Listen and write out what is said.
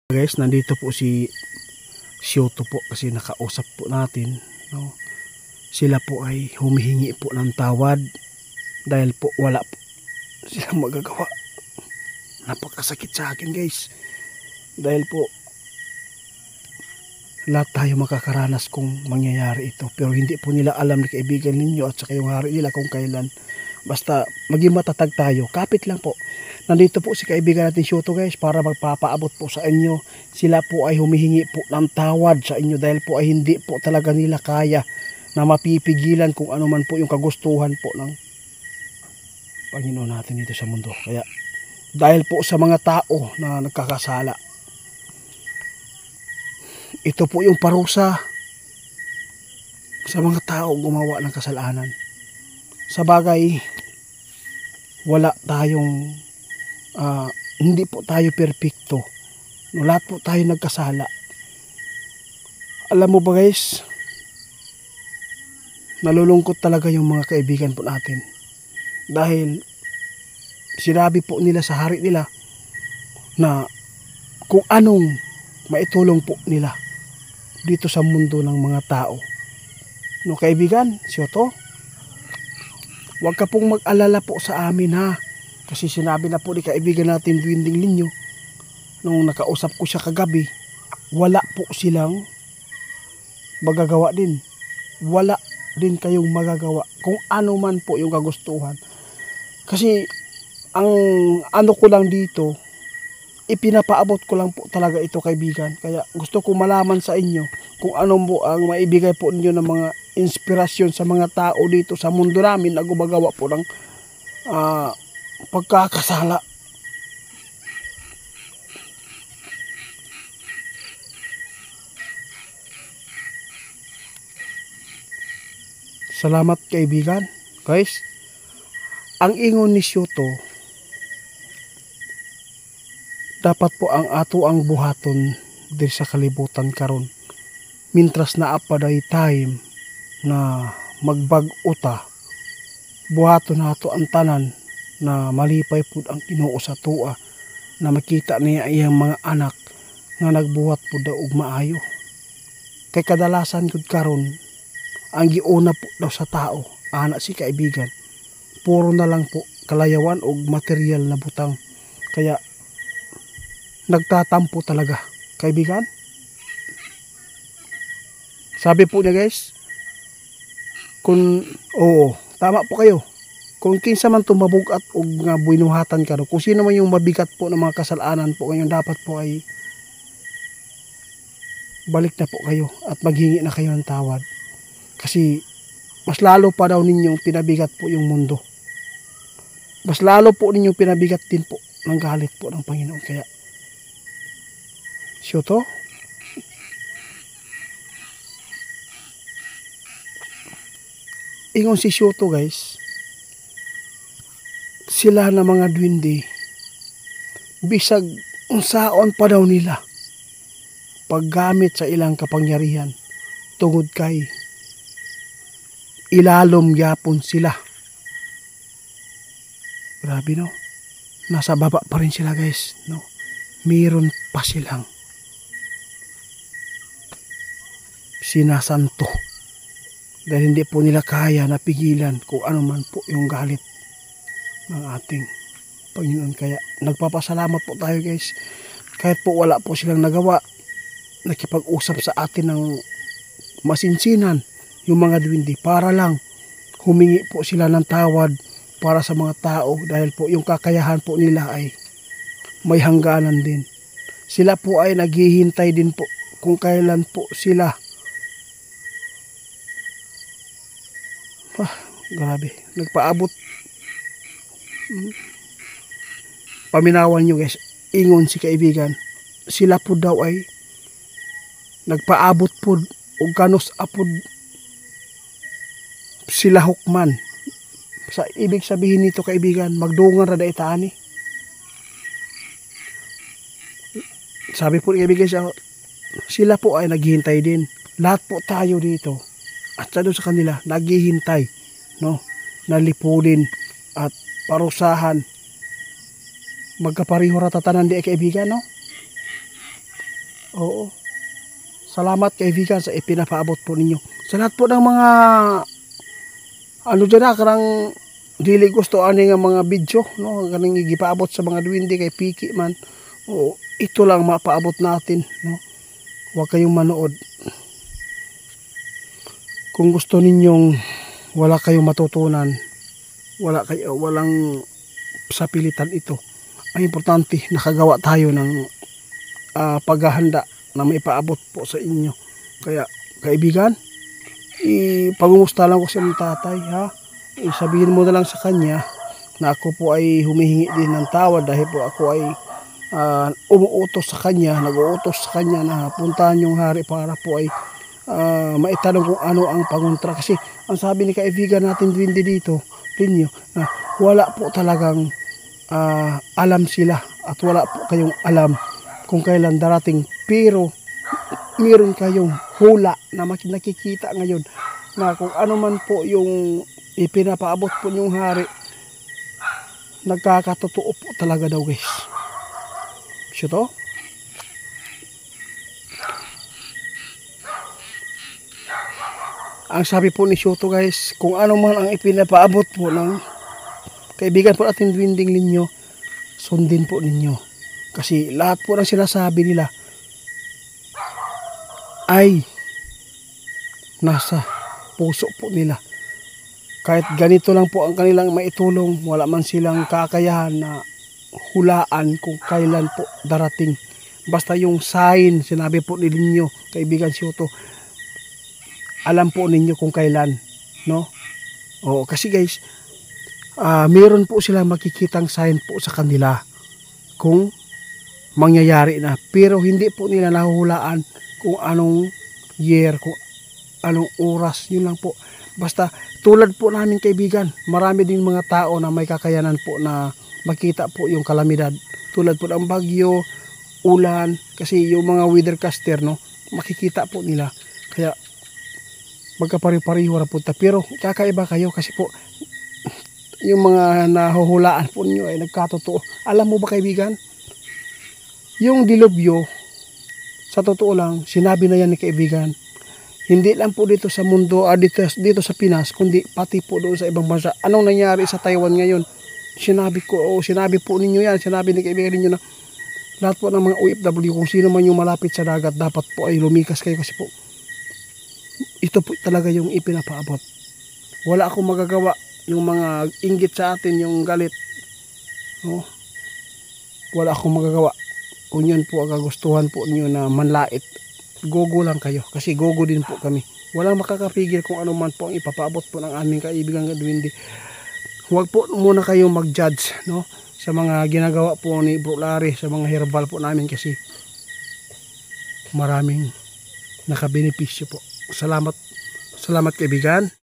Guys, nandito po si Shoto po kasi nakausap po natin, no? Sila po ay humihingi po ng tawad dahil po wala po silang magagawa. Napakasakit sa akin, guys, dahil po lahat tayo makakaranas kung mangyayari ito, pero hindi po nila alam ni kaibigan ninyo at saka yung hari nila kung kailan. Basta maging matatag tayo, kapit lang po. Nandito po si kaibigan natin Shoto, guys, para magpapaabot po sa inyo. Sila po ay humihingi po ng tawad sa inyo dahil po ay hindi po talaga nila kaya na mapipigilan kung ano man po yung kagustuhan po ng Panginoon natin dito sa mundo. Kaya dahil po sa mga tao na nagkakasala, ito po yung parusa sa mga tao gumawa ng kasalanan. Sa bagay, wala tayong hindi po tayo perpekto, no, lahat po tayo nagkasala. Alam mo ba, guys, nalulungkot talaga yung mga kaibigan po natin dahil sinabi po nila sa hari nila na kung anong maitulong po nila dito sa mundo ng mga tao. No, kaibigan Shoto, huwag ka pong mag-alala po sa amin, ha. Kasi sinabi na po ni kaibigan natin Dwinding Linyo nung nakausap ko siya kagabi, wala po silang magagawa din. Wala din kayong magagawa kung ano man po yung kagustuhan. Kasi ang ano ko lang dito, ipinapaabot ko lang po talaga ito, kaibigan. Kaya gusto ko malaman sa inyo kung ano po ang maibigay po ninyo ng mga inspirasyon sa mga tao dito sa mundo namin na gumagawa po ng pagkakasala. Salamat, kaibigan. Guys, ang ingon ni Shoto, dapat po ang ato ang buhaton diri sa kalibutan karon. Mintras na apaday time na magbag-uta, buhaton nato ang tanan na malipay po ang Ginoo sa tua, na makita niya iyang mga anak nga nagbuhat po daw og maayo. Kay kadalasan gud karon ang giuna po daw sa tao, ana si kaibigan, puro na lang po kalayawan og material na butang. Kaya nagtatampo talaga, kaibigan. Sabi po niya, guys, kung oo, tama po kayo. Kung kinsa man tumabugat o nga buinuhatan ka, kung sino man yung mabigat po ng mga kasalanan po ngayon, dapat po ay balik na po kayo at maghingi na kayo ng tawad. Kasi mas lalo pa daw ninyong pinabigat po yung mundo. Mas lalo po ninyong pinabigat din po ng galit po ng Panginoon. Kaya Shoto, ingon si Shoto, guys, sila na mga dwindi, bisag unsaon pa daw nila paggamit sa ilang kapangyarihan tungod kay ilalom yapon sila. Grabe, no? Nasa baba pa rin sila, guys, no? Meron pa silang sinasanto dahil hindi po nila kaya napigilan kung ano man po yung galit ng ating Panginoon. Kaya nagpapasalamat po tayo, guys, kahit po wala po silang nagawa, nakipag-usap sa atin ng masinsinan yung mga dwindi para lang humingi po sila ng tawad para sa mga tao, dahil po yung kakayahan po nila ay may hangganan din. Sila po ay naghihintay din po kung kailan po sila grabe, nagpaabot. Paminawan nyo, guys, ingon si kaibigan, sila po daw ay nagpaabot po og kanos apod sila hukman. Sa ibig sabihin nito, kaibigan, magdungan ra dayta ani. Sabi po ni kaibigan, sila po ay naghihintay din. Lahat po tayo dito at sa kanila naghihintay, no, nalipulin at parusahan. Magkapariho ra tatanan di, kaibigan, no? Oo. Salamat kaibigan sa ipinapaabot po ninyo. Sa lahat po ng mga ano dyan na, karang dili gusto ani nga mga video, no? Kaning gipaabot sa mga duwende kay Piki man. Oo, ito lang mapaabot natin, no? Huwag kayong manood. Kung gusto ninyong wala kayong matutunan, walang sapilitan ito. Ang importante, nakagawa tayo ng paghahanda na may paabot po sa inyo. Kaya, kaibigan, ipangumusta lang ko sa iyong tatay, ha? Sabihin mo na lang sa kanya na ako po ay humihingi din ng tawad dahil po ako ay umuutos sa kanya, nag-uutos sa kanya na puntahan yung hari para po ay maitanong kung ano ang pangontra. Kasi ang sabi ni kaibigan natin Duwende dito, Plinio, na wala po talagang alam sila at wala po kayong alam kung kailan darating, pero meron kayong hula na nakikita ngayon na kung ano man po yung ipinapaabot po yung hari, nagkakatotoo po talaga daw, guys. So to, ang sabi po ni Shoto, guys, kung ano man ang ipinapaabot po ng kaibigan po natin Duwending Linyo, sundin po ninyo. Kasi lahat po ng sinasabi nila ay nasa puso po nila. Kahit ganito lang po ang kanilang maitulong, wala man silang kakayahan na hulaan kung kailan po darating. Basta yung sign, sinabi po ni Linyo, kaibigan Shoto, alam po ninyo kung kailan, no? Oo, kasi guys, meron po silang makikitang sign po sa kanila kung mangyayari na, pero hindi po nila nahuhulaan kung anong year, kung anong oras. Yun lang po. Basta tulad po namin kaibigan, marami din mga tao na may kakayanan po na makita po yung kalamidad, tulad po ng bagyo, ulan, kasi yung mga weathercaster, no, makikita po nila. Kaya magkapari-pariho na po. Pero kakaiba kayo kasi po yung mga nahuhulaan po niyo ay nagkatotoo. Alam mo ba kaibigan, yung dilubyo, sa totoo lang, sinabi na yan ni kaibigan, hindi lang po dito sa mundo, dito sa Pinas, kundi pati po doon sa ibang bansa. Anong nangyari sa Taiwan ngayon? Sinabi po ninyo yan, sinabi ni kaibigan ninyo na lahat po ng mga OFW, kung sino man yung malapit sa dagat, dapat po ay lumikas kayo kasi po ito po talaga yung ipinapaabot. Wala akong magagawa. Yung mga inggit sa atin, yung galit, no? Wala akong magagawa. Kung yun po ang kagustuhan po niyo na manlait, gogo lang kayo. Kasi gogo din po kami. Walang makakapigil kung ano man po ang ipapaabot po ng aming kaibigan Duwende. Huwag po muna kayong mag-judge, no, sa mga ginagawa po ni Bro Larry, sa mga herbal po namin, kasi maraming nakabenepisyo po. Salamat kaibigan.